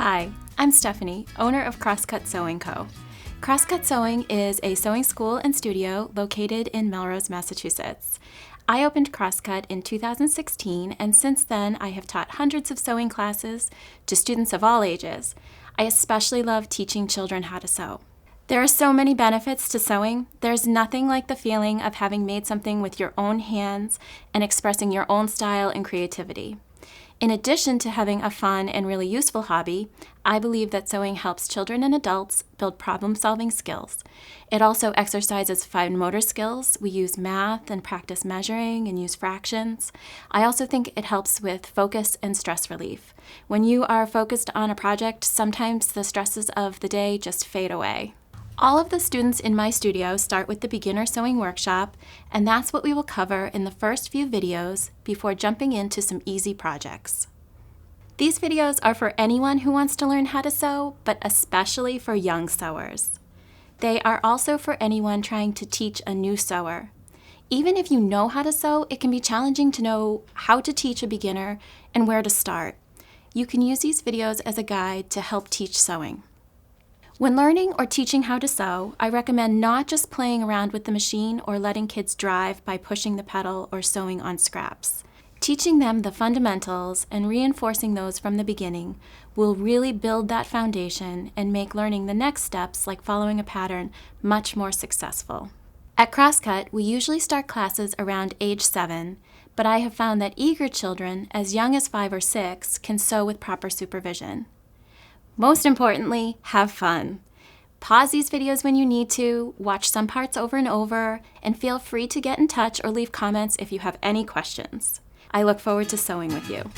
Hi, I'm Stephanie, owner of Crosscut Sewing Co. Crosscut Sewing is a sewing school and studio located in Melrose, Massachusetts. I opened Crosscut in 2016, and since then I have taught hundreds of sewing classes to students of all ages. I especially love teaching children how to sew. There are so many benefits to sewing. There's nothing like the feeling of having made something with your own hands and expressing your own style and creativity. In addition to having a fun and really useful hobby, I believe that sewing helps children and adults build problem-solving skills. It also exercises fine motor skills. We use math and practice measuring and use fractions. I also think it helps with focus and stress relief. When you are focused on a project, sometimes the stresses of the day just fade away. All of the students in my studio start with the beginner sewing workshop, and that's what we will cover in the first few videos before jumping into some easy projects. These videos are for anyone who wants to learn how to sew, but especially for young sewers. They are also for anyone trying to teach a new sewer. Even if you know how to sew, it can be challenging to know how to teach a beginner and where to start. You can use these videos as a guide to help teach sewing. When learning or teaching how to sew, I recommend not just playing around with the machine or letting kids drive by pushing the pedal or sewing on scraps. Teaching them the fundamentals and reinforcing those from the beginning will really build that foundation and make learning the next steps, like following a pattern, much more successful. At Crosscut, we usually start classes around age 7, but I have found that eager children as young as 5 or 6 can sew with proper supervision. Most importantly, have fun. Pause these videos when you need to, watch some parts over and over, and feel free to get in touch or leave comments if you have any questions. I look forward to sewing with you.